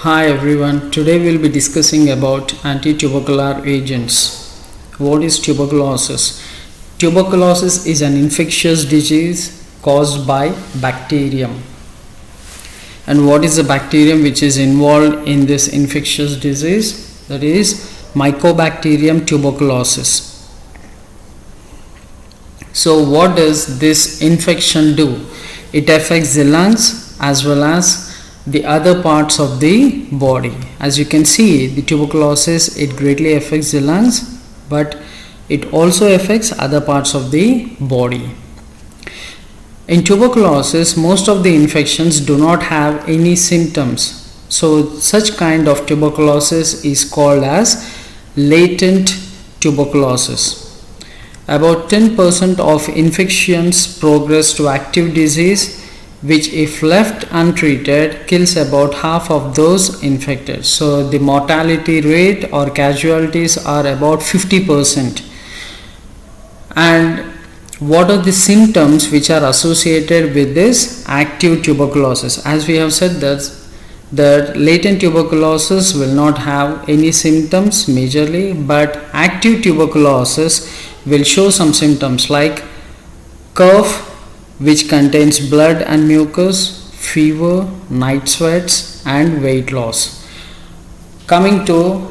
Hi everyone, today we'll be discussing about anti-tubercular agents. What is tuberculosis? Tuberculosis is an infectious disease caused by bacterium. And what is the bacterium which is involved in this infectious disease? That is Mycobacterium tuberculosis. So what does this infection do? It affects the lungs as well as the other parts of the body. As you can see, the tuberculosis, it greatly affects the lungs, but it also affects other parts of the body. In tuberculosis, most of the infections do not have any symptoms. So such kind of tuberculosis is called as latent tuberculosis. About 10% of infections progress to active disease, which if left untreated kills about half of those infected. So the mortality rate or casualties are about 50%. And what are the symptoms which are associated with this active tuberculosis? As we have said that latent tuberculosis will not have any symptoms majorly, but active tuberculosis will show some symptoms like cough, which contains blood and mucus, fever, night sweats and weight loss. Coming to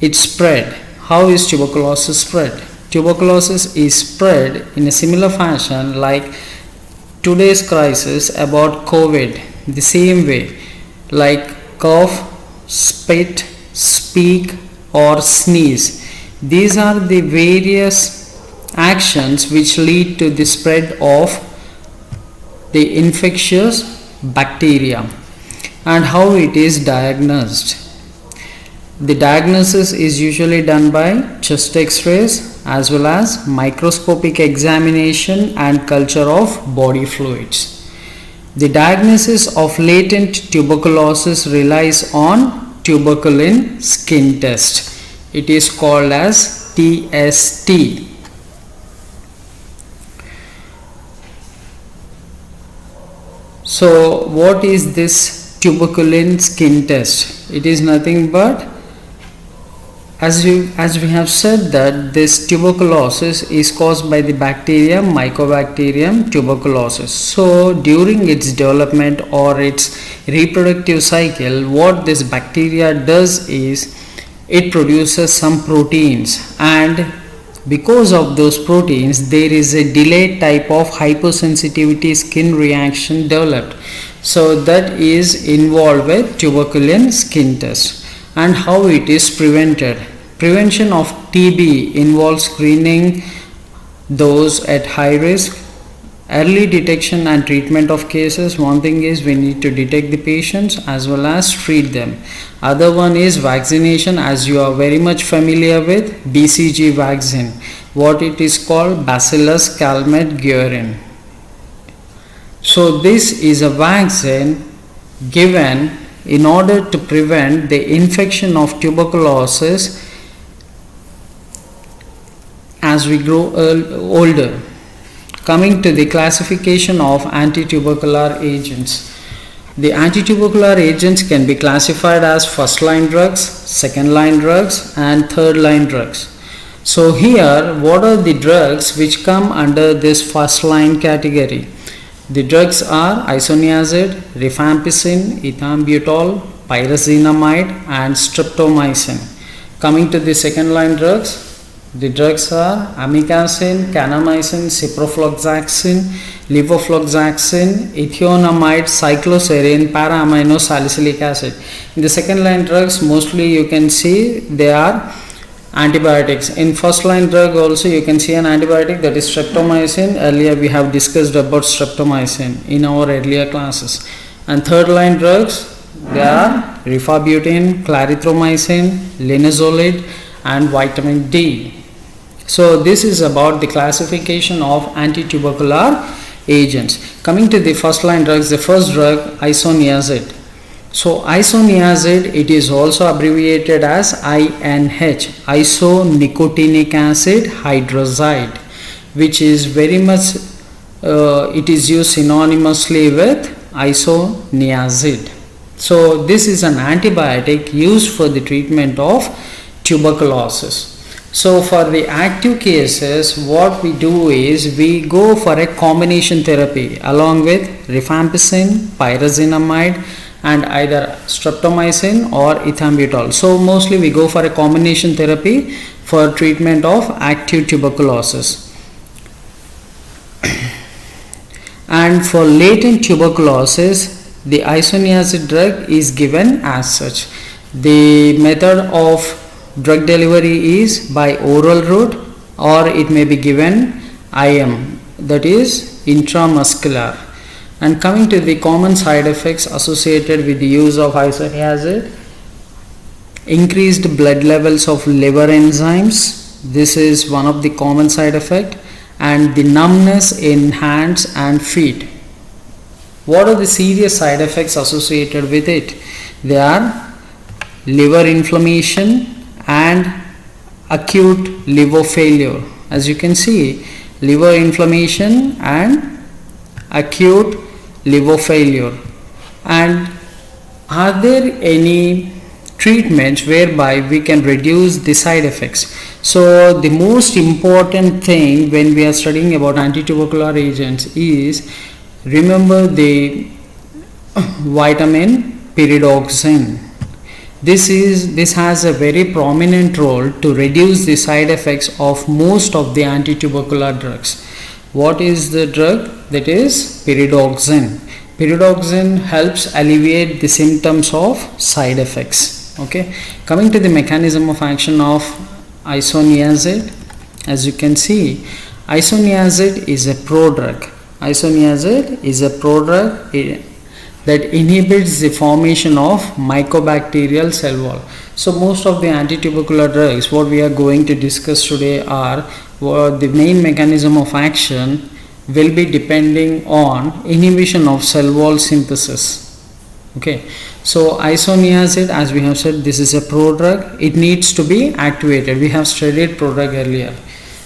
its spread, how is tuberculosis spread? Tuberculosis is spread in a similar fashion like today's crisis about COVID, the same way, like cough, spit, speak or sneeze. These are the various actions which lead to the spread of the infectious bacteria. And how it is diagnosed. The diagnosis is usually done by chest x-rays as well as microscopic examination and culture of body fluids. The diagnosis of latent tuberculosis relies on tuberculin skin test. It is called as TST. So what is this tuberculin skin test? It is nothing but, as we have said, that this tuberculosis is caused by the bacterium Mycobacterium tuberculosis. So during its development or its reproductive cycle, what this bacteria does is it produces some proteins, and because of those proteins there is a delayed type of hypersensitivity skin reaction developed. So that is involved with tuberculin skin test. And how it is prevented? Prevention of TB involves screening those at high risk, early detection and treatment of cases. One thing is we need to detect the patients as well as treat them. Other one is vaccination, as you are very much familiar with BCG vaccine. What it is called? Bacillus calmette-guerin. So this is a vaccine given in order to prevent the infection of tuberculosis as we grow older. Coming to the classification of anti-tubercular agents. The anti-tubercular agents can be classified as first line drugs, second line drugs and third line drugs. So here, what are the drugs which come under this first line category? The drugs are isoniazid, rifampicin, ethambutol, pyrazinamide and streptomycin. Coming to the second line drugs, the drugs are amikacin, kanamycin, ciprofloxacin, levofloxacin, ethionamide, cycloserine, para-amino salicylic acid. In the second line drugs, mostly you can see they are antibiotics. In first line drug also you can see an antibiotic, that is streptomycin. Earlier we have discussed about streptomycin in our earlier classes. And third line drugs, they are rifabutin, clarithromycin, linezolid and vitamin D. So this is about the classification of anti-tubercular agents. Coming to the first line drugs, the first drug, isoniazid. So isoniazid, it is also abbreviated as INH, isonicotinic acid hydrazide, which is very much it is used synonymously with isoniazid. So this is an antibiotic used for the treatment of tuberculosis. So for the active cases, what we do is we go for a combination therapy along with rifampicin, pyrazinamide, and either streptomycin or ethambutol. So mostly we go for a combination therapy for treatment of active tuberculosis. And for latent tuberculosis, the isoniazid drug is given as such. The method of drug delivery is by oral route, or it may be given IM, that is intramuscular. And coming to the common side effects associated with the use of isoniazid, increased blood levels of liver enzymes, this is one of the common side effect, and the numbness in hands and feet. What are the serious side effects associated with it? They are liver inflammation and acute liver failure. As you can see, liver inflammation and acute liver failure. And are there any treatments whereby we can reduce the side effects? So the most important thing when we are studying about antitubercular agents is remember the vitamin pyridoxine. This has a very prominent role to reduce the side effects of most of the antitubercular drugs. What is the drug? That is pyridoxine. Pyridoxine helps alleviate the symptoms of side effects. Okay. Coming to the mechanism of action of isoniazid, as you can see, isoniazid is a prodrug. Isoniazid is a prodrug that inhibits the formation of mycobacterial cell wall. So most of the antitubercular drugs what we are going to discuss today are the main mechanism of action will be depending on inhibition of cell wall synthesis. Okay, so isoniazid, as we have said, this is a prodrug. It needs to be activated. We have studied prodrug earlier.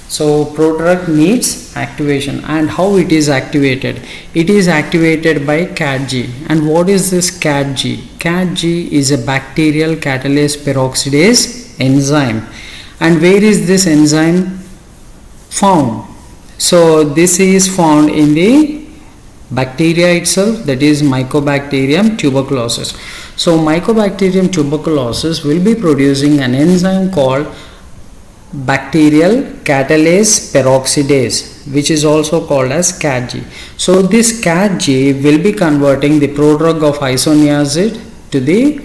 So prodrug needs activation, and how it is activated? It is activated by CATG. And what is this CATG? CATG is a bacterial catalase peroxidase enzyme. And where is this enzyme found? So this is found in the bacteria itself, that is Mycobacterium tuberculosis. So Mycobacterium tuberculosis will be producing an enzyme called bacterial catalase peroxidase, which is also called as CATG. So this CATG will be converting the prodrug of isoniazid to the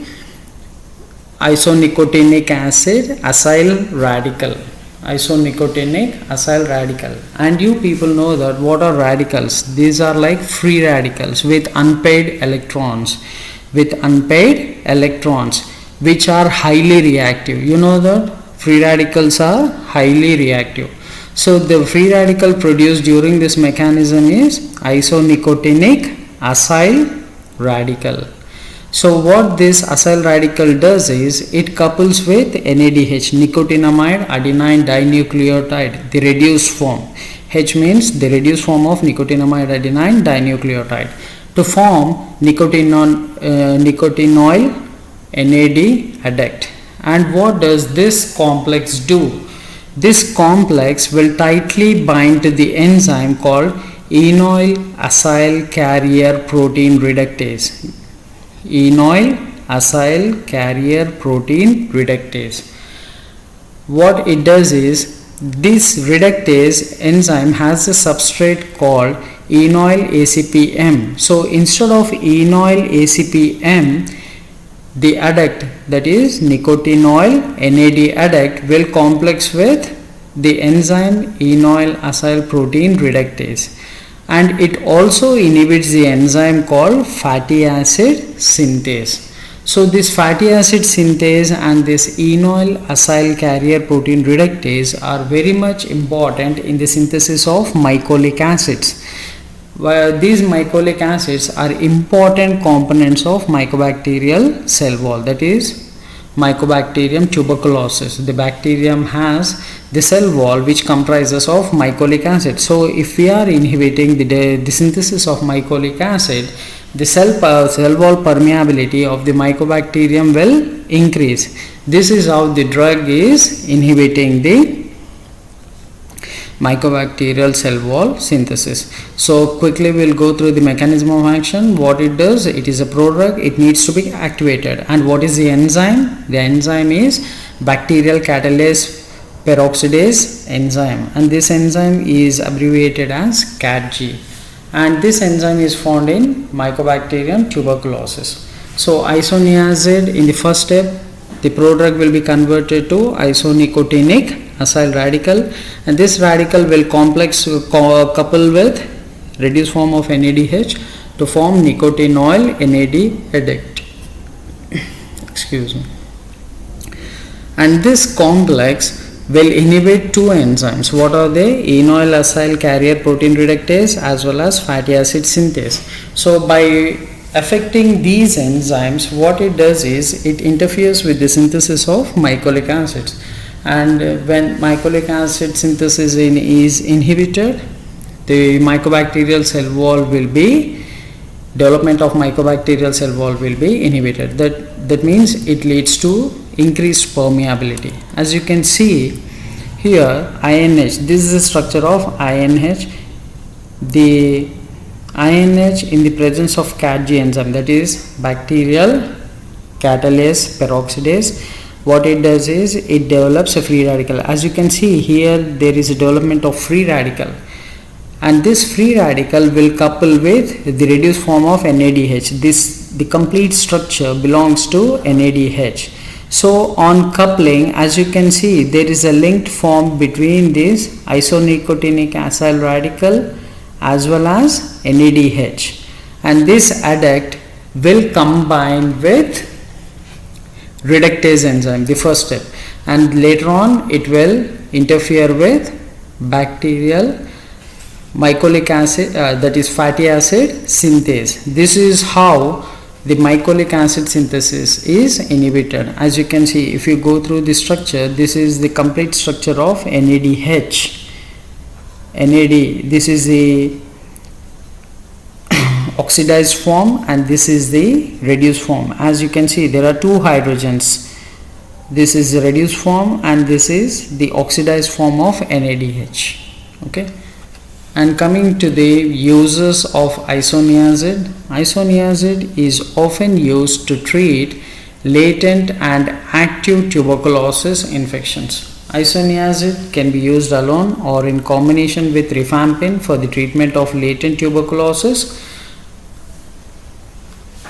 isonicotinic acid acyl radical. Isonicotinic acyl radical. And you people know that what are radicals? These are like free radicals with unpaired electrons, which are highly reactive. You know that free radicals are highly reactive. So the free radical produced during this mechanism is isonicotinic acyl radical. So what this acyl radical does is it couples with NADH, nicotinamide adenine dinucleotide, the reduced form. H means the reduced form of nicotinamide adenine dinucleotide, to form nicotinoyl NAD adduct. And what does this complex do? This complex will tightly bind to the enzyme called enoyl acyl carrier protein reductase. Enoyl acyl carrier protein reductase. What it does is, this reductase enzyme has a substrate called enoyl ACPM. So instead of enoyl ACPM, the adduct, that is nicotinoyl NAD adduct, will complex with the enzyme enoyl acyl protein reductase, and it also inhibits the enzyme called fatty acid synthase. So this fatty acid synthase and this enoyl acyl carrier protein reductase are very much important in the synthesis of mycolic acids. Where these mycolic acids are important components of mycobacterial cell wall, that is Mycobacterium tuberculosis. The bacterium has the cell wall which comprises of mycolic acid. So if we are inhibiting the synthesis of mycolic acid, the cell wall permeability of the mycobacterium will increase. This is how the drug is inhibiting the mycobacterial cell wall synthesis. So quickly we'll go through the mechanism of action. What it does, it is a prodrug, it needs to be activated. And what is the enzyme? The enzyme is bacterial catalase peroxidase enzyme, and this enzyme is abbreviated as CATG, and this enzyme is found in Mycobacterium tuberculosis. So isoniazid, in the first step, the prodrug will be converted to isonicotinic acyl radical, and this radical will couple with reduced form of NADH to form nicotinol NAD addict. Excuse me. And this complex will inhibit two enzymes. What are they? Enoyl acyl carrier protein reductase as well as fatty acid synthase. So by affecting these enzymes, what it does is it interferes with the synthesis of mycolic acids, and when mycolic acid synthesis is inhibited, the mycobacterial cell wall will be development of mycobacterial cell wall will be inhibited. That means it leads to increased permeability. As you can see here, INH, this is the structure of INH. The INH in the presence of CATG enzyme, that is bacterial catalase peroxidase, what it does is it develops a free radical. As you can see here, there is a development of free radical, and this free radical will couple with the reduced form of NADH. The complete structure belongs to NADH. So on coupling, as you can see, there is a linked form between this isonicotinic acyl radical as well as NADH, and this adduct will combine with reductase enzyme, the first step, and later on it will interfere with bacterial mycolic acid, that is fatty acid synthase. This is how the mycolic acid synthesis is inhibited. As you can see, if you go through the structure, this is the complete structure of NADH. NAD, this is the oxidized form and this is the reduced form. As you can see, there are two hydrogens. This is the reduced form and this is the oxidized form of NADH. Okay. And coming to the uses of isoniazid, isoniazid is often used to treat latent and active tuberculosis infections. Isoniazid can be used alone or in combination with rifampin for the treatment of latent tuberculosis.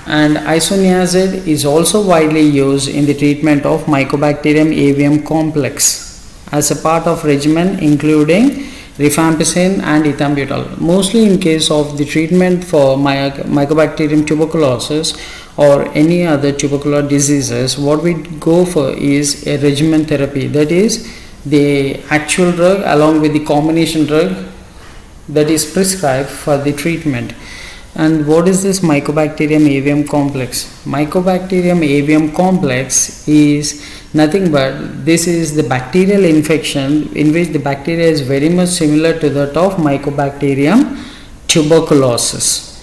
And isoniazid is also widely used in the treatment of Mycobacterium avium complex as a part of regimen including rifampicin and ethambutol. Mostly in case of the treatment for Mycobacterium tuberculosis or any other tubercular diseases, what we go for is a regimen therapy, that is the actual drug along with the combination drug that is prescribed for the treatment. And what is this Mycobacterium avium complex? Mycobacterium avium complex is nothing but this is the bacterial infection in which the bacteria is very much similar to that of Mycobacterium tuberculosis.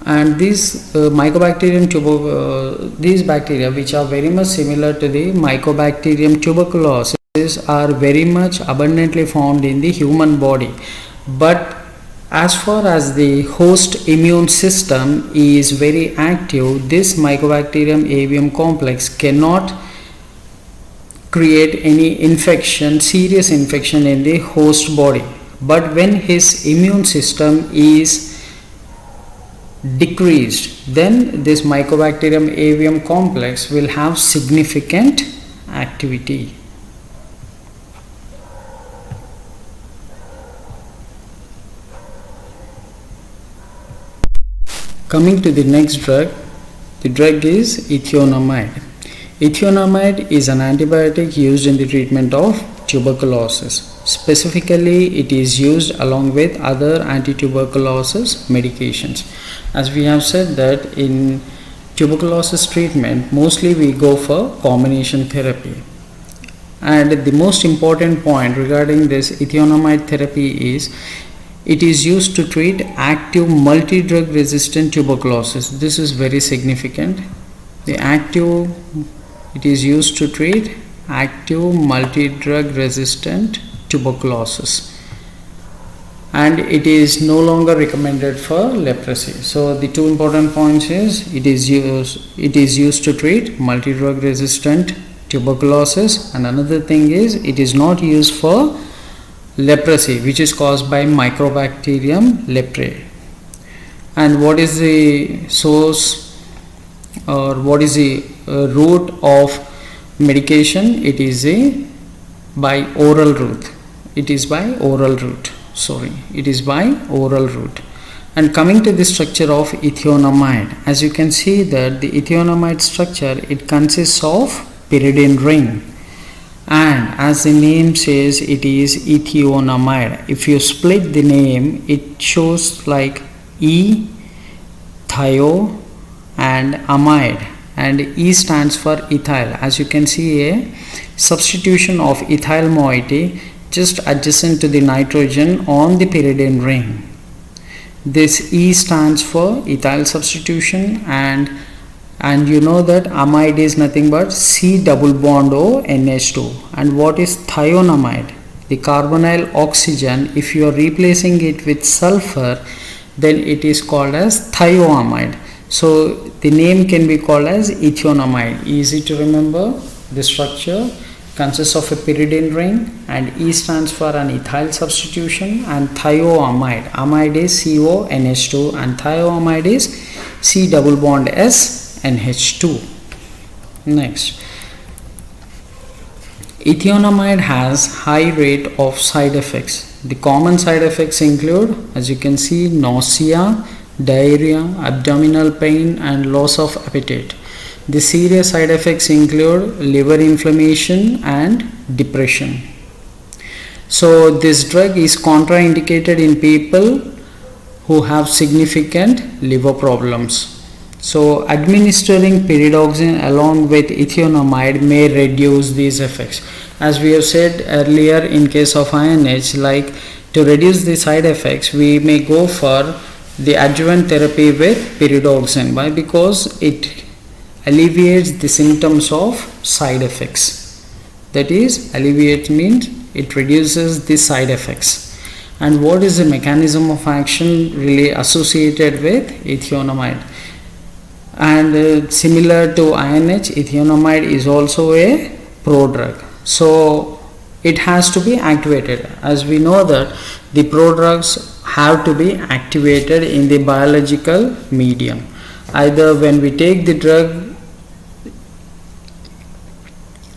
And these these bacteria which are very much similar to the Mycobacterium tuberculosis are very much abundantly found in the human body, but as far as the host immune system is very active, this Mycobacterium avium complex cannot create any infection, serious infection in the host body. But when his immune system is decreased, then this Mycobacterium avium complex will have significant activity. Coming to the next drug, the drug is ethionamide. Ethionamide is an antibiotic used in the treatment of tuberculosis. Specifically, it is used along with other anti-tuberculosis medications. As we have said that in tuberculosis treatment, mostly we go for combination therapy. And the most important point regarding this ethionamide therapy is It is used to treat active multi-drug resistant tuberculosis. This is very significant. It is used to treat active multi-drug resistant tuberculosis, and it is no longer recommended for leprosy. So the two important points is it is used to treat multi-drug resistant tuberculosis, and another thing is it is not used for leprosy, which is caused by Mycobacterium leprae. And what is the source, or what is the route of medication? It is by oral route. It is by oral route. And coming to the structure of ethionamide, as you can see that the ethionamide structure, it consists of pyridine ring, and as the name says, it is ethionamide. If you split the name, it shows like E, thio, and amide, and E stands for ethyl. As you can see, a substitution of ethyl moiety just adjacent to the nitrogen on the pyridine ring. This E stands for ethyl substitution, and you know that amide is nothing but C double bond O NH2. And what is thionamide? The carbonyl oxygen, if you are replacing it with sulfur, then it is called as thioamide. So the name can be called as ethionamide. Easy to remember. The structure consists of a pyridine ring, and E stands for an ethyl substitution, and thioamide. Amide is CONH2 and thioamide is C double bond S NH2. Next, ethionamide has high rate of side effects. The common side effects include, as you can see, nausea, diarrhea, abdominal pain, and loss of appetite. The serious side effects include liver inflammation and depression. So this drug is contraindicated in people who have significant liver problems. So administering pyridoxine along with ethionamide may reduce these effects. As we have said earlier, in case of INH, like to reduce the side effects, we may go for the adjuvant therapy with pyridoxine. Why? Because it alleviates the symptoms of side effects. That is, alleviate means it reduces the side effects. And what is the mechanism of action really associated with ethionamide? And similar to INH, ethionamide is also a prodrug. So it has to be activated. As we know that the prodrugs have to be activated in the biological medium. Either when we take the drug,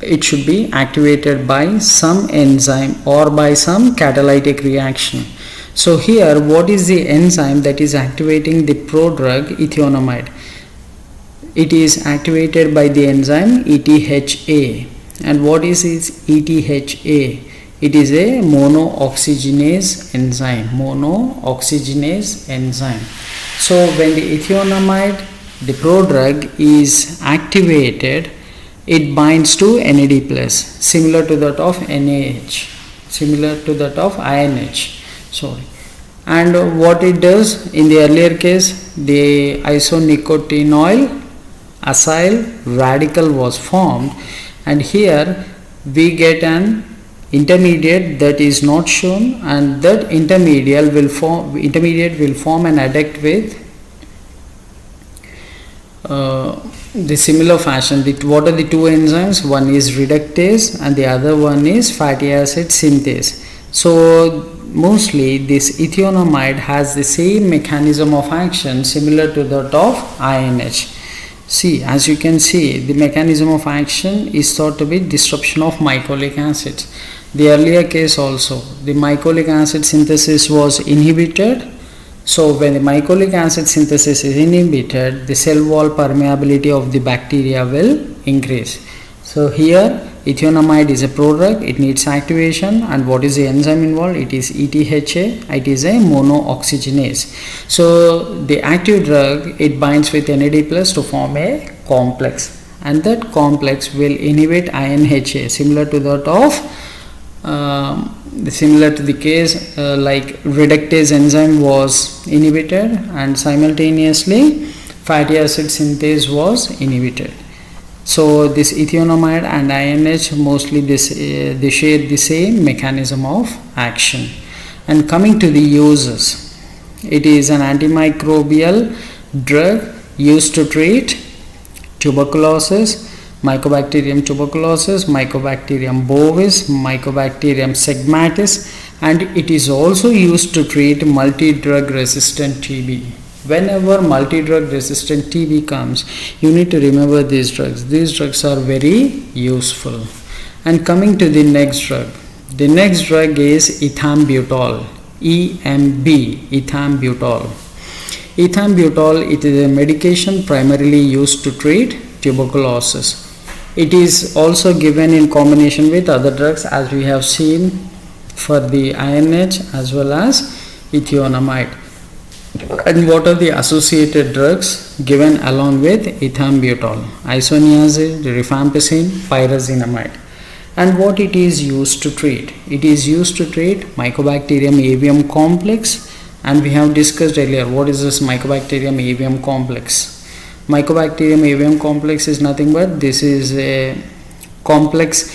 it should be activated by some enzyme or by some catalytic reaction. So here, what is the enzyme that is activating the prodrug ethionamide? It is activated by the enzyme ETHA. And what is ETHA? It is a monooxygenase enzyme. So when the ethionamide, the prodrug, is activated, it binds to NAD+, similar to that of NaH, similar to that of INH. And what it does, in the earlier case, the isonicotinol acyl radical was formed, and here we get an intermediate that is not shown, and that intermediate will form an adduct with the similar fashion. What are the two enzymes? One is reductase and the other one is fatty acid synthase. So mostly this ethionamide has the same mechanism of action similar to that of INH. See, as you can see, the mechanism of action is thought to be disruption of mycolic acids. The earlier case also, the mycolic acid synthesis was inhibited. So when the mycolic acid synthesis is inhibited, the cell wall permeability of the bacteria will increase. So here ethionamide is a prodrug, it needs activation, and what is the enzyme involved? It is ETHA, it is a monooxygenase. So the active drug, it binds with NAD+ to form a complex, and that complex will inhibit INHA, similar to that of similar to the case like reductase enzyme was inhibited, and simultaneously fatty acid synthase was inhibited. So this ethionamide and INH mostly they share the same mechanism of action. And coming to the uses, it is an antimicrobial drug used to treat tuberculosis, Mycobacterium tuberculosis, Mycobacterium bovis, Mycobacterium segmatis, and it is also used to treat multi-drug resistant TB. Whenever multi-drug resistant TB comes, you need to remember these drugs. These drugs are very useful. And coming to the next drug. The next drug is ethambutol, EMB, ethambutol. Ethambutol, it is a medication primarily used to treat tuberculosis. It is also given in combination with other drugs, as we have seen for the INH as well as ethionamide. And what are the associated drugs given along with ethambutol? Isoniazid, rifampicin, pyrazinamide. And what it is used to treat? It is used to treat Mycobacterium avium complex, and we have discussed earlier what is this Mycobacterium avium complex. Mycobacterium avium complex is nothing but this is a complex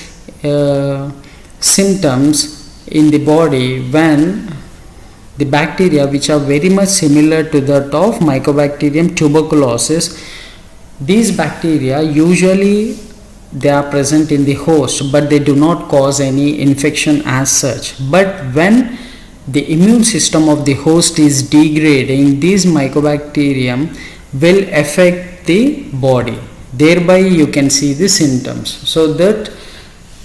symptoms in the body when the bacteria which are very much similar to that of Mycobacterium tuberculosis, these bacteria usually they are present in the host, but they do not cause any infection as such. But when the immune system of the host is degrading, these Mycobacterium will affect the body. Thereby you can see the symptoms. So that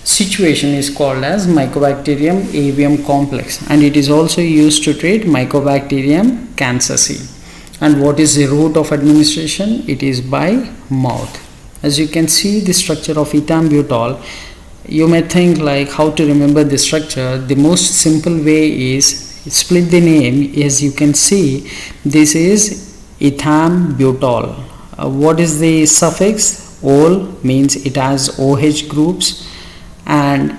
situation is called as Mycobacterium avium complex, and it is also used to treat Mycobacterium cancerci. And what is the route of administration? It is by mouth. As you can see the structure of ethambutol, you may think like how to remember the structure. The most simple way is split the name. As you can see, this is ethambutol. What is the suffix? Ol means it has OH groups, and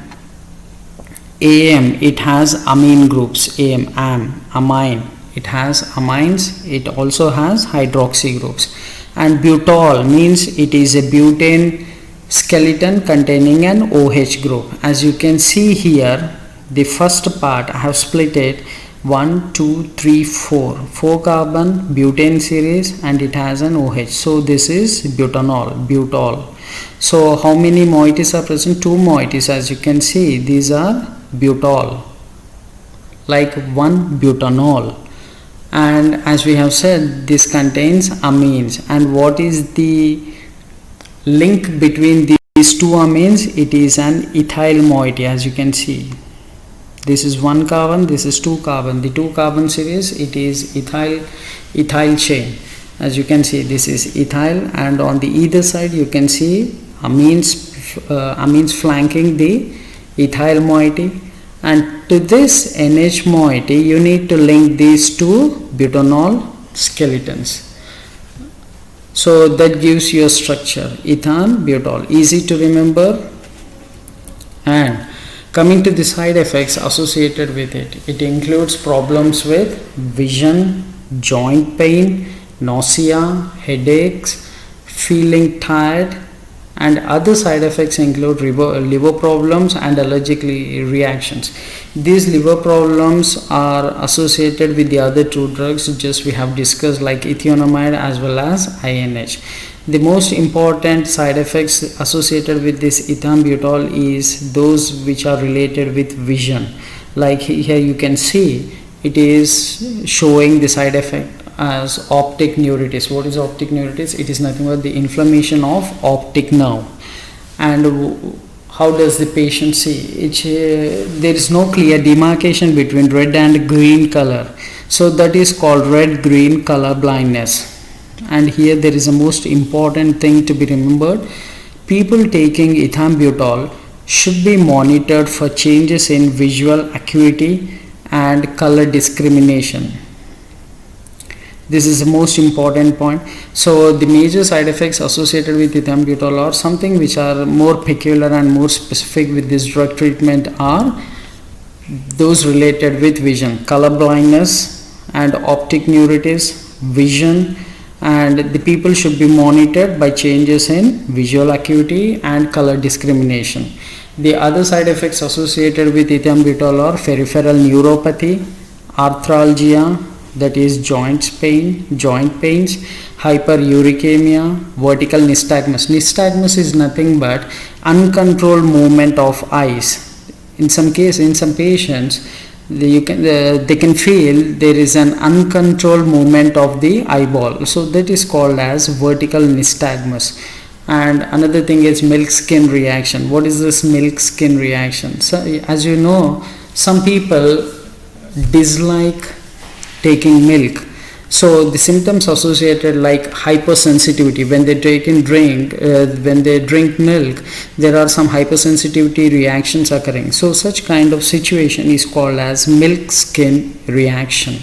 AM, it has amine groups. Amine, it has amines. It also has hydroxy groups. And butol means it is a butane skeleton containing an OH group. As you can see here, the first part I have split it 1, 2, 3, 4 carbon butane series, and it has an OH. So this is butanol, butol. So how many moieties are present? 2 moieties. As you can see, these are butol, like 1 butanol. And as we have said, this contains amines. And what is the link between these two amines? It is an ethyl moiety. As you can see, this is 1 carbon, this is 2 carbon. The 2 carbon series, it is ethyl chain. As you can see, this is ethyl, and on the either side you can see amines flanking the ethyl moiety. And to this NH moiety, you need to link these two butanol skeletons. So that gives you a structure, ethambutol, easy to remember. And coming to the side effects associated with it, it includes problems with vision, joint pain, nausea, headaches, feeling tired, and other side effects include liver problems and allergic reactions. These liver problems are associated with the other 2 drugs just we have discussed, like ethionamide as well as INH. The most important side effects associated with this ethambutol is those which are related with vision. Like here you can see it is showing the side effect as optic neuritis. What is optic neuritis? It is nothing but the inflammation of optic nerve. And how does the patient see? There is no clear demarcation between red and green color. So that is called red-green color blindness. And here there is a most important thing to be remembered. People taking ethambutol should be monitored for changes in visual acuity and color discrimination. This is the most important point. So the major side effects associated with ethambutol are something which are more peculiar and more specific with this drug treatment are those related with vision, color blindness and optic neuritis, vision, and the people should be monitored by changes in visual acuity and color discrimination. The other side effects associated with ethambutol are peripheral neuropathy, arthralgia, that is joint pains, hyperuricemia, vertical nystagmus. Nystagmus is nothing but uncontrolled movement of eyes. In some patients, they can feel there is an uncontrolled movement of the eyeball. So that is called as vertical nystagmus. And another thing is milk skin reaction. What is this milk skin reaction? So as you know, some people dislike taking milk. So the symptoms associated like hypersensitivity when they drink milk, there are some hypersensitivity reactions occurring. So such kind of situation is called as milk skin reaction.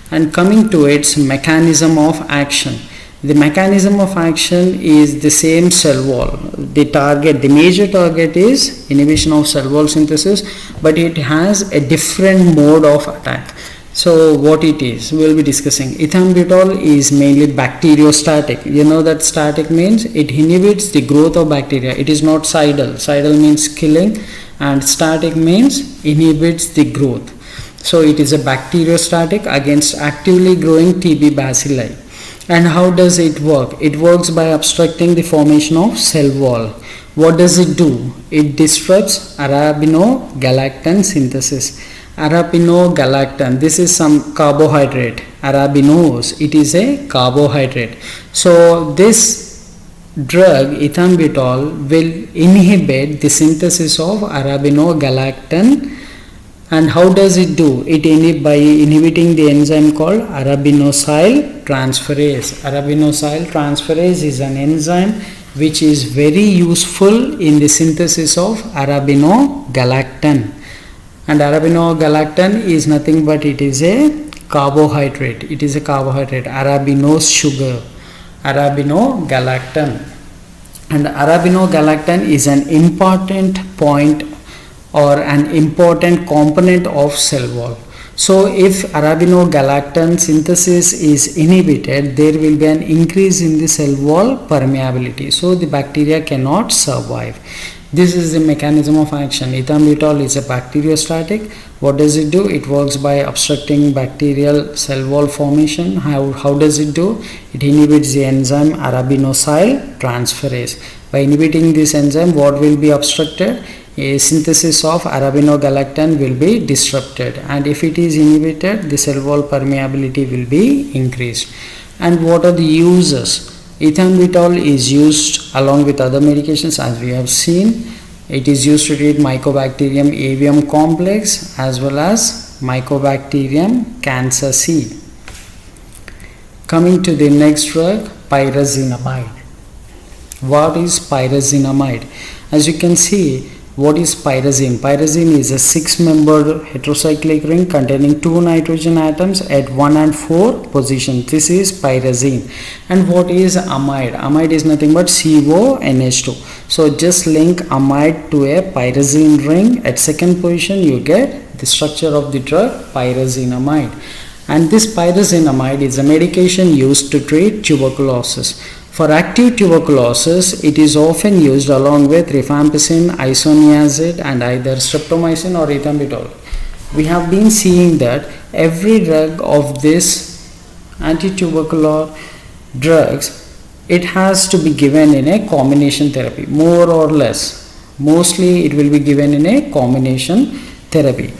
And coming to its mechanism of action. The mechanism of action is the same cell wall. The major target is inhibition of cell wall synthesis, but it has a different mode of attack. So what it is, we will be discussing. Ethambutol is mainly bacteriostatic. You know that static means it inhibits the growth of bacteria. It is not cidal. Cidal means killing, and static means inhibits the growth. So it is a bacteriostatic against actively growing TB bacilli. And how does it work? It works by obstructing the formation of cell wall. What does it do? It disrupts arabinogalactan synthesis. Arabinogalactan, this is some carbohydrate. Arabinose, it is a carbohydrate. So this drug ethambutol will inhibit the synthesis of arabinogalactan. And how does it do? It by inhibiting the enzyme called arabinosyl transferase. Arabinosyl transferase is an enzyme which is very useful in the synthesis of arabinogalactan. And arabinogalactan is nothing but it is a carbohydrate. It is a carbohydrate, arabinose sugar, arabinogalactan. And arabinogalactan is an important point or an important component of cell wall. So if arabinogalactan synthesis is inhibited, there will be an increase in the cell wall permeability. So the bacteria cannot survive. This is the mechanism of action. Ethambutol is a bacteriostatic. What does it do? It works by obstructing bacterial cell wall formation. How does it do? It inhibits the enzyme arabinosyl transferase. By inhibiting this enzyme, what will be obstructed? A synthesis of arabinogalactan will be disrupted, and if it is inhibited, the cell wall permeability will be increased. And what are the uses? Ethambutol is used along with other medications, as we have seen. It is used to treat Mycobacterium avium complex as well as Mycobacterium cancer-C. Coming to the next drug, pyrazinamide. What is pyrazinamide? As you can see, what is pyrazine? Pyrazine is a 6-membered heterocyclic ring containing 2 nitrogen atoms at 1 and 4 positions. This is pyrazine. And what is amide? Amide is nothing but CONH2. So just link amide to a pyrazine ring. At 2nd position, you get the structure of the drug pyrazinamide. And this pyrazinamide is a medication used to treat tuberculosis. For active tuberculosis, it is often used along with rifampicin, isoniazid, and either streptomycin or ethambutol. We have been seeing that every drug of this anti-tubercular drugs, it has to be given in a combination therapy, more or less. Mostly it will be given in a combination therapy.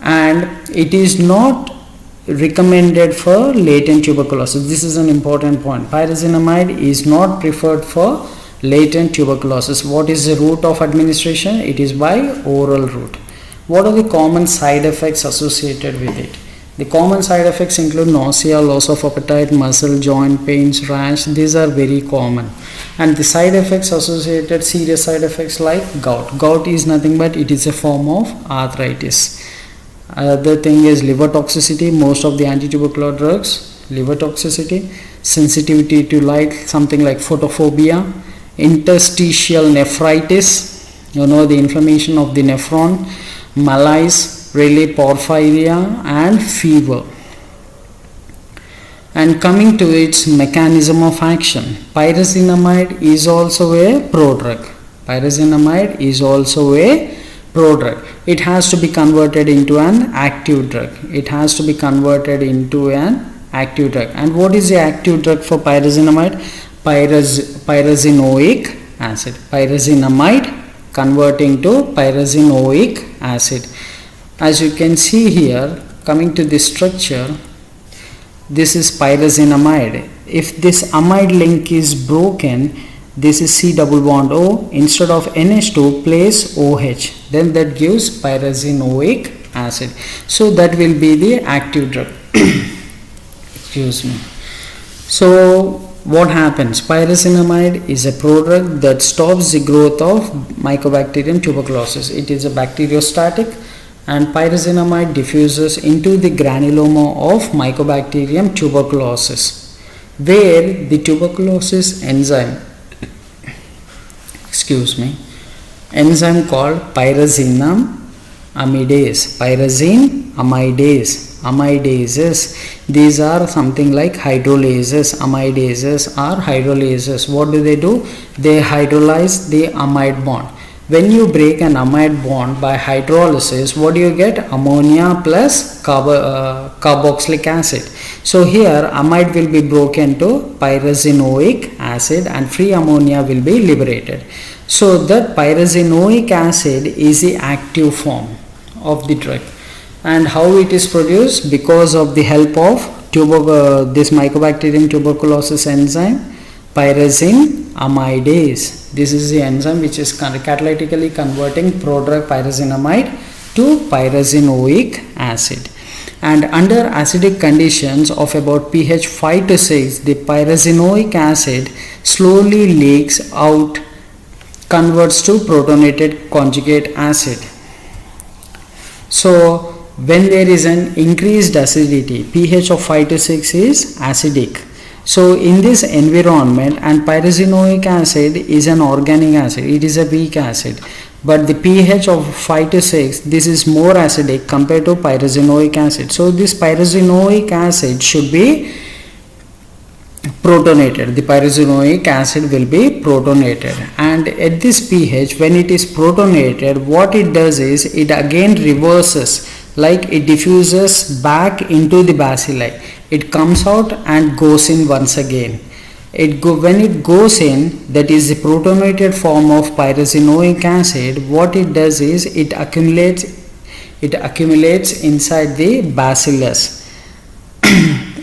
And it is not recommended for latent tuberculosis. This is an important point. Pyrazinamide is not preferred for latent tuberculosis. What is the route of administration? It is by oral route. What are the common side effects associated with it? The common side effects include nausea, loss of appetite, muscle, joint pains, rash. These are very common. And the side effects associated, serious side effects like gout. Gout is nothing but it is a form of arthritis. Other thing is liver toxicity. Most of the anti-tubercular drugs, liver toxicity, sensitivity to light, something like photophobia, interstitial nephritis, the inflammation of the nephron, malaise, relieve porphyria and fever. And coming to its mechanism of action, pyrazinamide is also a prodrug. Pyrazinamide is also a prodrug. It has to be converted into an active drug. It has to be converted into an active drug. And what is the active drug for pyrazinamide? Pyrazinoic acid. Pyrazinamide converting to pyrazinoic acid. As you can see here, coming to the structure, this is pyrazinamide. If this amide link is broken, this is C double bond O, instead of NH2 place OH, then that gives pyrazinoic acid. So that will be the active drug. Excuse me. So what happens? Pyrazinamide is a prodrug that stops the growth of Mycobacterium tuberculosis. It is a bacteriostatic, and pyrazinamide diffuses into the granuloma of Mycobacterium tuberculosis, where the tuberculosis enzyme called pyrazine amidases. These are something like hydrolases. Amidases are hydrolases. What do? They hydrolyze the amide bond. When you break an amide bond by hydrolysis, what do you get? Ammonia plus carboxylic acid. So here amide will be broken to pyrazinoic acid and free ammonia will be liberated. So that pyrazinoic acid is the active form of the drug. And how it is produced? Because of the help of this Mycobacterium tuberculosis enzyme, pyrazine amidase. This is the enzyme which is catalytically converting prodrug pyrazinamide to pyrazinoic acid. And under acidic conditions of about pH 5 to 6, the pyrazinoic acid slowly leaks out, converts to protonated conjugate acid. So when there is an increased acidity, pH of 5 to 6 is acidic. So in this environment, and pyrazinoic acid is an organic acid, it is a weak acid, but the pH of 5 to 6, this is more acidic compared to pyrazinoic acid. So this pyrazinoic acid should be protonated. The pyrazinoic acid will be protonated, and at this pH, when it is protonated, what it does is it again reverses, like it diffuses back into the bacilli. It comes out and goes in once again. When it goes in, that is the protonated form of pyrazinoic acid, what it does is it accumulates inside the bacillus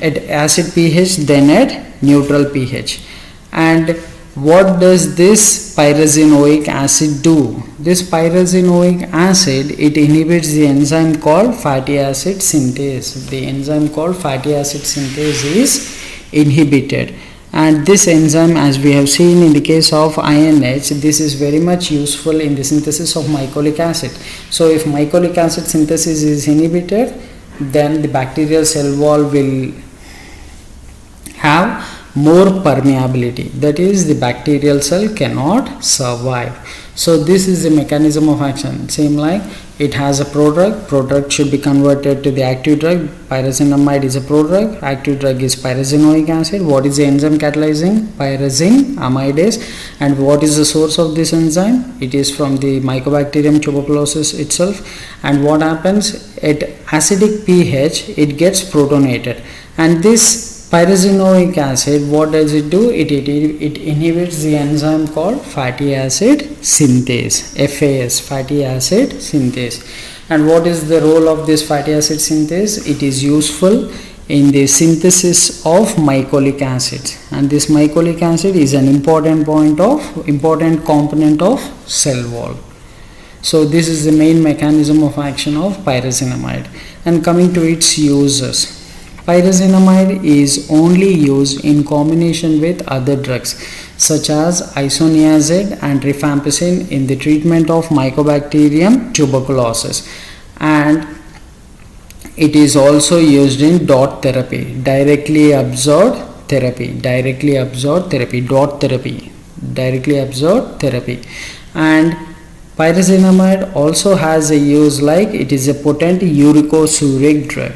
at acid pH, then at neutral pH. And what does this pyrazinoic acid do? This pyrazinoic acid, it inhibits the enzyme called fatty acid synthase. The enzyme called fatty acid synthase is inhibited, and this enzyme, as we have seen in the case of INH, this is very much useful in the synthesis of mycolic acid. So if mycolic acid synthesis is inhibited, then the bacterial cell wall will have more permeability, that is the bacterial cell cannot survive. So this is the mechanism of action. Same like it has a prodrug should be converted to the active drug. Pyrazinamide is a prodrug, active drug is pyrazinoic acid. What is the enzyme catalyzing? Pyrazine amidase. And what is the source of this enzyme? It is from the Mycobacterium tuberculosis itself. And what happens at acidic pH? It gets protonated, and this pyrazinoic acid, what does it do? It inhibits the enzyme called fatty acid synthase, FAS, fatty acid synthase. And what is the role of this fatty acid synthase? It is useful in the synthesis of mycolic acids, and this mycolic acid is an important component of cell wall. So this is the main mechanism of action of pyrazinamide. And coming to its uses, pyrazinamide is only used in combination with other drugs such as isoniazid and rifampicin in the treatment of Mycobacterium tuberculosis, and it is also used in DOT therapy, directly absorbed therapy, DOT therapy, directly absorbed therapy. And Pyrazinamide also has a use like it is a potent uricosuric drug.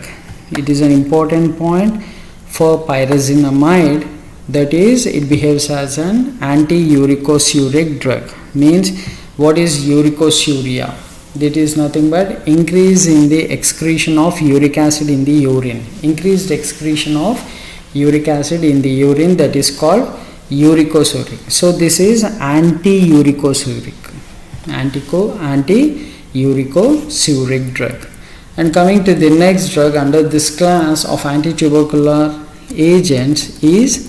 It is an important point for pyrazinamide, that is it behaves as an anti-uricosuric drug. Means what is uricosuric? That is nothing but increase in the excretion of uric acid in the urine. Increased excretion of uric acid in the urine, that is called uricosuric. So this is anti-uricosuric. Anti-uricosuric drug. And coming to the next drug under this class of antitubercular agents is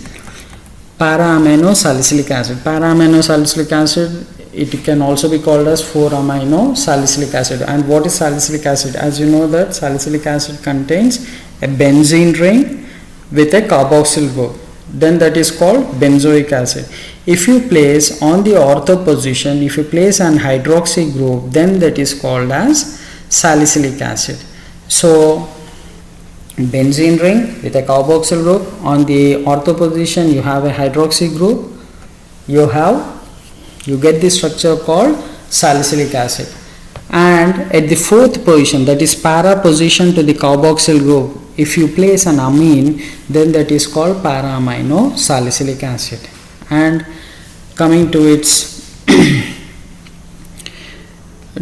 para-aminosalicylic acid. Para-aminosalicylic acid, it can also be called as 4-aminosalicylic acid. And what is salicylic acid? As you know that salicylic acid contains a benzene ring with a carboxyl group. Then that is called benzoic acid. If you place on the ortho position, if you place an hydroxy group, then that is called as salicylic acid. So benzene ring with a carboxyl group, on the ortho position you have a hydroxy group, you get the structure called salicylic acid. And at the fourth position, that is para position to the carboxyl group, if you place an amine, then that is called para-aminosalicylic acid. And coming to its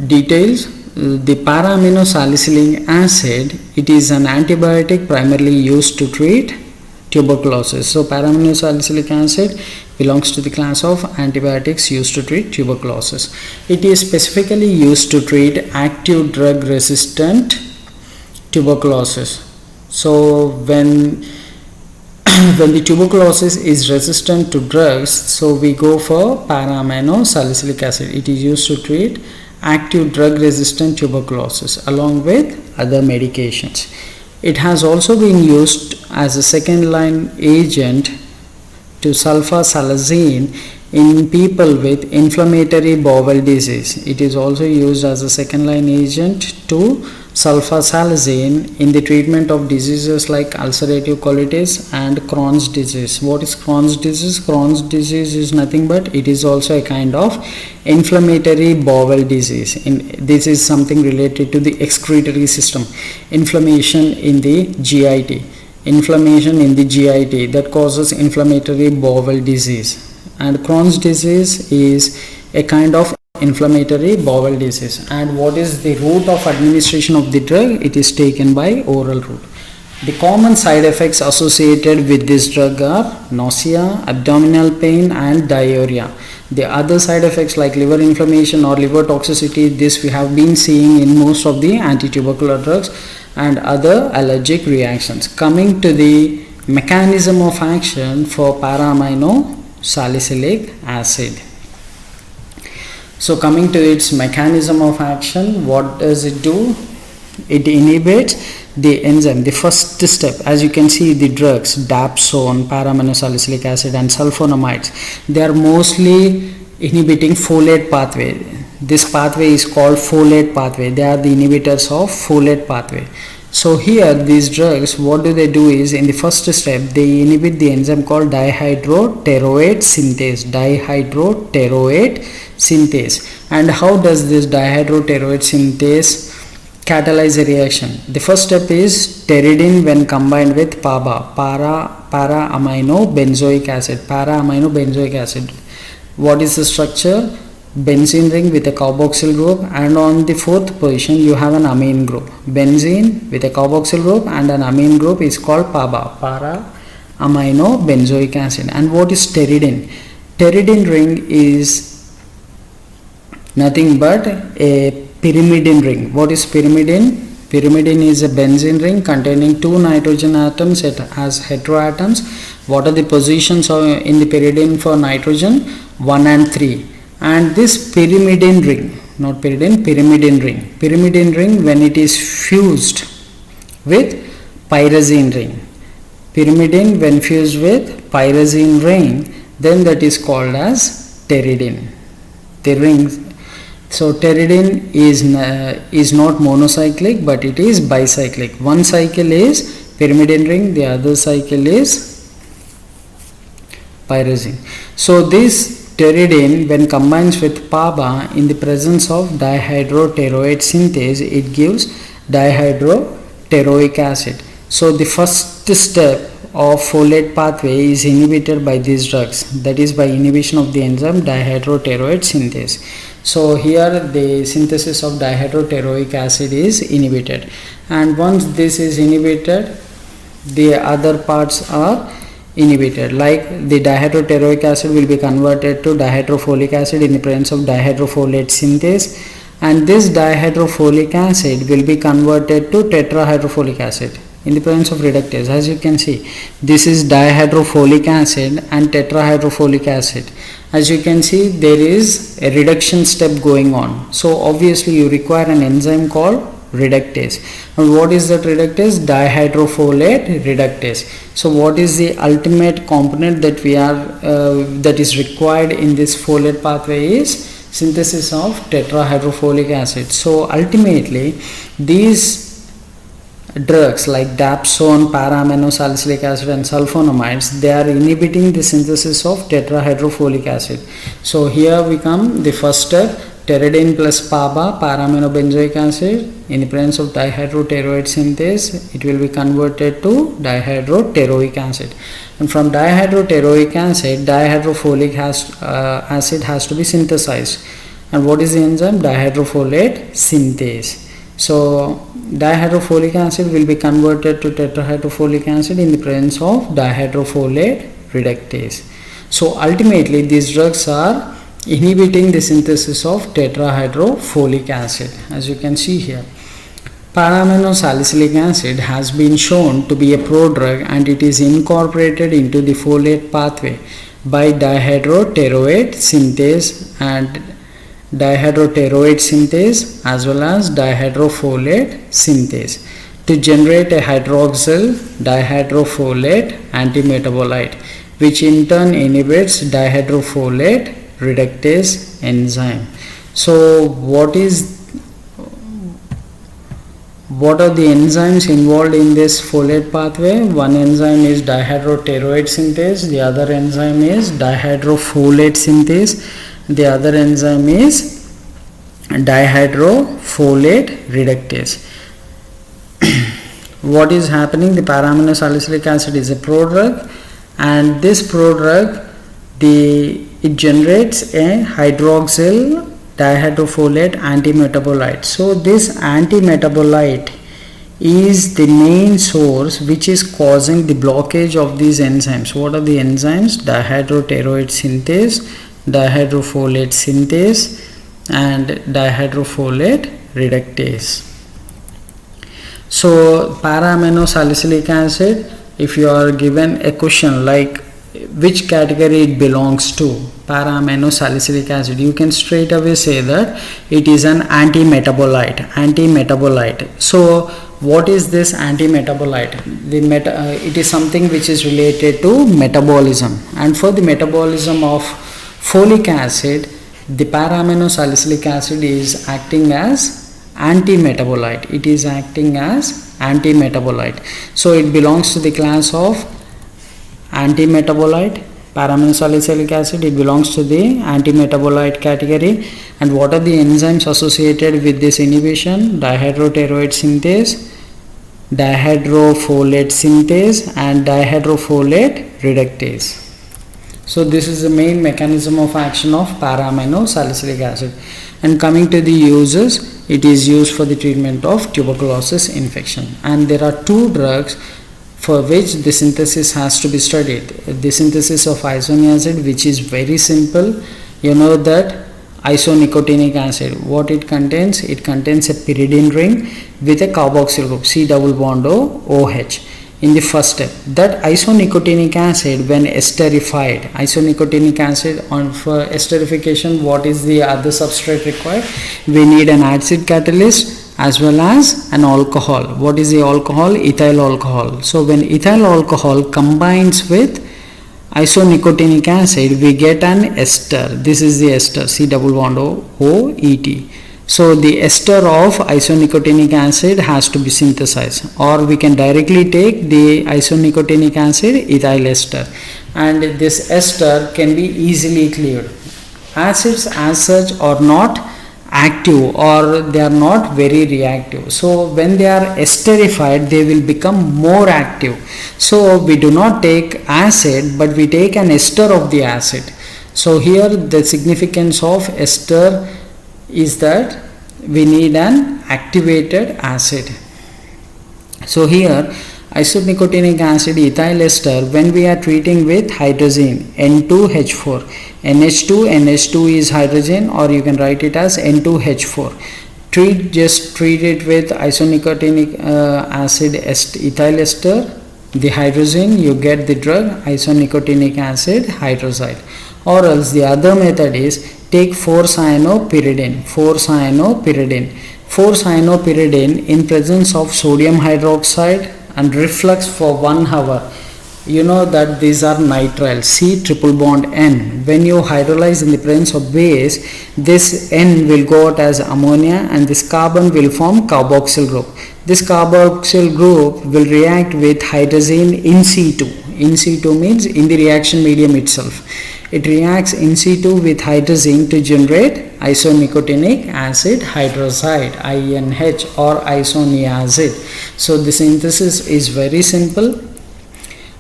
details, the para-aminosalicylic acid, it is an antibiotic primarily used to treat tuberculosis. So para-aminosalicylic acid belongs to the class of antibiotics used to treat tuberculosis. It is specifically used to treat active drug resistant tuberculosis. So when the tuberculosis is resistant to drugs, so we go for para-aminosalicylic acid. It is used to treat active drug resistant tuberculosis along with other medications. It has also been used as a second line agent to sulfasalazine in people with inflammatory bowel disease. It is also used as a second line agent to sulfasalazine in the treatment of diseases like ulcerative colitis and Crohn's disease. What is Crohn's disease? Crohn's disease is nothing but it is also a kind of inflammatory bowel disease. This is something related to the excretory system. Inflammation in the GIT. Inflammation in the GIT that causes inflammatory bowel disease. And Crohn's disease is a kind of inflammatory bowel disease. And what is the route of administration of the drug? It is taken by oral route. The common side effects associated with this drug are nausea, abdominal pain and diarrhea. The other side effects like liver inflammation or liver toxicity, this we have been seeing in most of the antitubercular drugs, and other allergic reactions. Coming to the mechanism of action for para-aminosalicylic acid. So coming to its mechanism of action, what does it do? It inhibits the enzyme. The first step, as you can see, the drugs dapsone, para-aminosalicylic acid and sulfonamides, they are mostly inhibiting folate pathway. This pathway is called folate pathway. They are the inhibitors of folate pathway. So here these drugs, what do they do is, in the first step they inhibit the enzyme called dihydropteroate synthase. Dihydropteroate synthase. And how does this dihydropteroate synthase catalyze a reaction? The first step is pteridine when combined with PABA, para-aminobenzoic acid. Para-aminobenzoic acid. What is the structure? Benzene ring with a carboxyl group, and on the fourth position you have an amine group. Benzene with a carboxyl group and an amine group is called PABA, para-aminobenzoic acid. And what is pteridine? Pteridine ring is nothing but a pyrimidine ring. What is pyrimidine? Pyrimidine is a benzene ring containing 2 nitrogen atoms. It has heteroatoms. What are the positions in the pyridine for nitrogen? 1 and 3. And this pyrimidine ring, not pyridine, pyrimidine ring, when it is fused with pyrazine ring, pyrimidine when fused with pyrazine ring, then that is called as pteridine. The ring. So pteridine is not monocyclic, but it is bicyclic. One cycle is pyrimidine ring, the other cycle is pyrazine. So this Pteridine, when combines with PABA in the presence of dihydropteroate synthase, it gives dihydropteroic acid. So the first step of folate pathway is inhibited by these drugs, that is by inhibition of the enzyme dihydropteroate synthase. So here the synthesis of dihydropteroic acid is inhibited, and once this is inhibited, the other parts are inhibited, like the dihydropteroic acid will be converted to dihydrofolic acid in the presence of dihydrofolate synthase, and this dihydrofolic acid will be converted to tetrahydrofolic acid in the presence of reductase. As you can see, this is dihydrofolic acid and tetrahydrofolic acid. As you can see, there is a reduction step going on, so obviously you require an enzyme called reductase. And what is that reductase? Dihydrofolate reductase. So what is the ultimate component that that is required in this folate pathway is synthesis of tetrahydrofolic acid. So ultimately these drugs like dapsone, para-aminosalicylic acid and sulfonamides, they are inhibiting the synthesis of tetrahydrofolic acid. So here we come, the first step, pteridine plus PABA, para-aminobenzoic acid, in the presence of dihydropteroate synthase, it will be converted to dihydropteroic acid, and from dihydropteroic acid, dihydrofolic acid has to be synthesized. And what is the enzyme? Dihydrofolate synthase. So dihydrofolic acid will be converted to tetrahydrofolic acid in the presence of dihydrofolate reductase. So ultimately these drugs are inhibiting the synthesis of tetrahydrofolic acid. As you can see here, para-aminosalicylic acid has been shown to be a prodrug, and it is incorporated into the folate pathway by dihydropteroate synthase and dihydropteroate synthase as well as dihydrofolate synthase to generate a hydroxyl dihydrofolate antimetabolite, which in turn inhibits dihydrofolate reductase enzyme. So what are the enzymes involved in this folate pathway? One enzyme is dihydropteroate synthase, the other enzyme is dihydrofolate synthase, the other enzyme is dihydrofolate reductase. What is happening? The para-aminosalicylic acid is a prodrug, and this prodrug it generates a hydroxyl dihydrofolate antimetabolite. So this antimetabolite is the main source which is causing the blockage of these enzymes. What are the enzymes? Dihydropteroate synthase, dihydrofolate synthase and dihydrofolate reductase. So para-aminosalicylic acid, if you are given a question like which category it belongs to, para-aminosalicylic acid, you can straight away say that it is an antimetabolite. So what is this antimetabolite? It is something which is related to metabolism, and for the metabolism of folic acid, the para-aminosalicylic acid is acting as antimetabolite. It is acting as antimetabolite. So it belongs to the class of antimetabolite. Para-aminosalicylic acid, it belongs to the antimetabolite category. And what are the enzymes associated with this inhibition? Dihydropteroate synthase, dihydrofolate synthase and dihydrofolate reductase. So this is the main mechanism of action of para-aminosalicylic acid. And coming to the uses, it is used for the treatment of tuberculosis infection. And there are two drugs for which the synthesis has to be studied. The synthesis of isoniazid, which is very simple. You know that isonicotinic acid, what it contains? It contains a pyridine ring with a carboxyl group, C double bond OH. In the first step, that isonicotinic acid, when esterified, isonicotinic acid, for esterification, what is the other substrate required? We need an acid catalyst as well as an alcohol. What is the alcohol? Ethyl alcohol. So when ethyl alcohol combines with isonicotinic acid, we get an ester. This is the ester, C double bond OET. So the ester of isonicotinic acid has to be synthesized, or we can directly take the isonicotinic acid ethyl ester. and this ester can be easily cleared. Acids as such are not active or they are not very reactive. So when they are esterified, they will become more active. So we do not take acid, but we take an ester of the acid. So here the significance of ester is that we need an activated acid. So here isonicotinic acid ethyl ester, when we are treating with hydrazine N2H4, NH2 is hydrogen, or you can write it as N2H4. Just treat it with isonicotinic acid ethyl ester, the hydrazine, you get the drug isonicotinic acid hydrozide. Or else the other method is take 4-cyanopyridine. 4-cyanopyridine in presence of sodium hydroxide and reflux for 1 hour. You know that these are nitrile, C triple bond N. When you hydrolyze in the presence of base, this N will go out as ammonia and this carbon will form carboxyl group. This carboxyl group will react with hydrazine in situ. In situ means in the reaction medium itself. It reacts in situ with hydrazine to generate isonicotinic acid hydrozide, INH, or isoniazid. So the synthesis is very simple.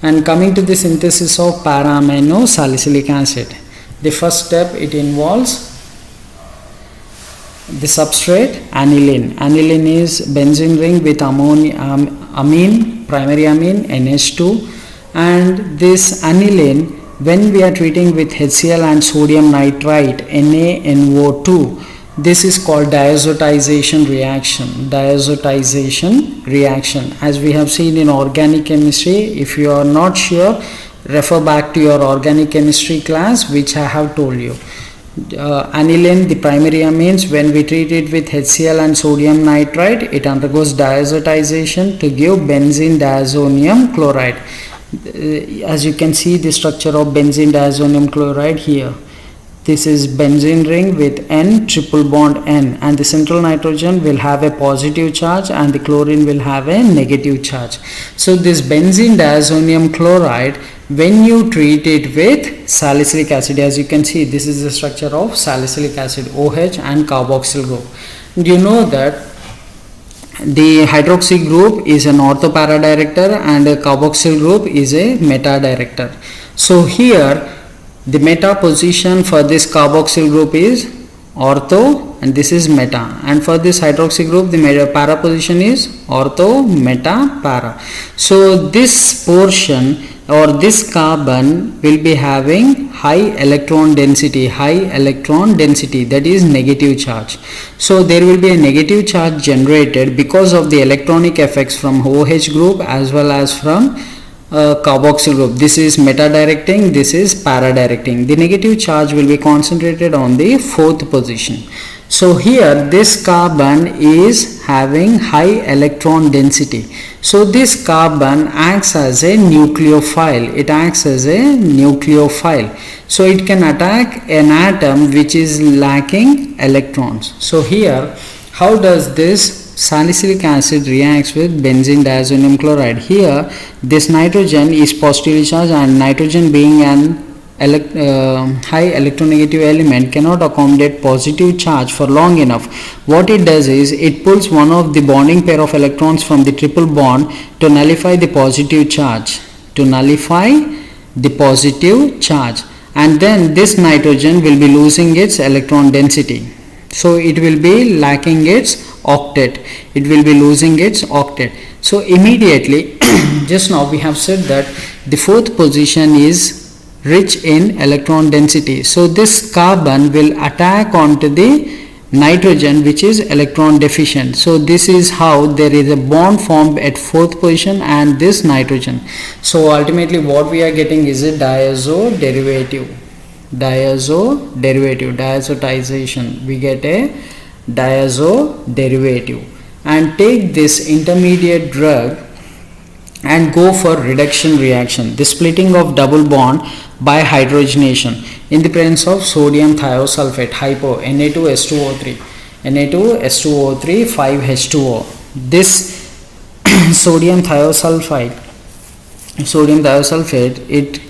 And coming to the synthesis of para-amino salicylic acid, the first step, it involves the substrate aniline. Aniline is benzene ring with amine, primary amine NH2, and this aniline, when we are treating with HCl and sodium nitrite NaNO2, this is called diazotization reaction. As we have seen in organic chemistry, if you are not sure, refer back to your organic chemistry class which I have told you. Aniline, the primary amines, when we treat it with HCl and sodium nitrite, it undergoes diazotization to give benzene diazonium chloride. As you can see the structure of benzene diazonium chloride here. This is benzene ring with N triple bond N, and the central nitrogen will have a positive charge and the chlorine will have a negative charge. So this benzene diazonium chloride, when you treat it with salicylic acid, as you can see, this is the structure of salicylic acid, OH and carboxyl group. You know that the hydroxy group is an ortho para director and a carboxyl group is a meta director. So here the meta position for this carboxyl group is ortho and this is meta, and for this hydroxy group the meta para position is ortho meta para. So this portion or this carbon will be having high electron density, that is negative charge. So there will be a negative charge generated because of the electronic effects from OH group as well as from carboxyl group. This is meta directing, this is para directing. The negative charge will be concentrated on the fourth position. So here this carbon is having high electron density. So this carbon acts as a nucleophile. So it can attack an atom which is lacking electrons. So here how does this salicylic acid reacts with benzene diazonium chloride? Here this nitrogen is positively charged, and nitrogen being an high electronegative element cannot accommodate positive charge for long enough. What it does is it pulls one of the bonding pair of electrons from the triple bond to nullify the positive charge, and then this nitrogen will be losing its electron density. So it will be lacking its octet. So immediately just now we have said that the fourth position is rich in electron density. So this carbon will attack onto the nitrogen which is electron deficient. So this is how there is a bond formed at fourth position and this nitrogen. So ultimately what we are getting is a diazotization. We get a diazoderivative, and take this intermediate drug and go for reduction reaction, the splitting of double bond by hydrogenation in the presence of sodium thiosulfate, hypo, Na2S2O3, 5H2O. This sodium thiosulfate, it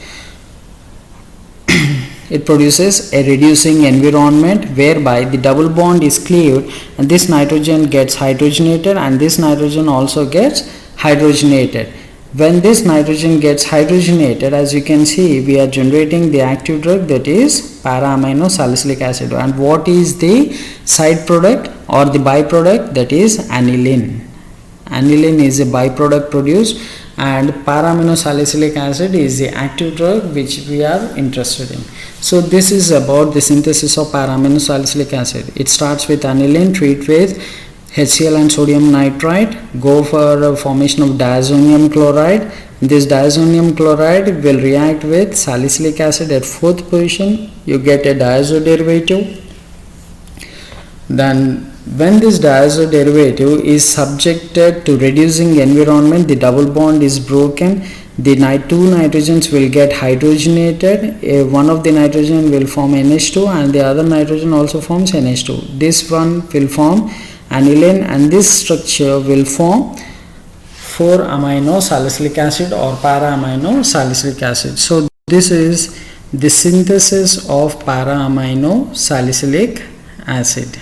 it produces a reducing environment whereby the double bond is cleaved and this nitrogen gets hydrogenated and this nitrogen also gets hydrogenated. When this nitrogen gets hydrogenated, as you can see, we are generating the active drug, that is para-amino salicylic acid. And what is the side product or the byproduct? That is aniline. Aniline is a byproduct produced, and para-amino salicylic acid is the active drug which we are interested in. So this is about the synthesis of para-amino salicylic acid. It starts with aniline, treat with HCl and sodium nitrite, go for formation of diazonium chloride. This diazonium chloride will react with salicylic acid at 4th position. You get a diazo derivative. Then when this diazo derivative is subjected to reducing environment, the double bond is broken. The two nitrogens will get hydrogenated. One of the nitrogen will form NH2 and the other nitrogen also forms NH2. This one will form aniline and this structure will form 4-amino salicylic acid or para-amino salicylic acid. So this is the synthesis of para-amino salicylic acid.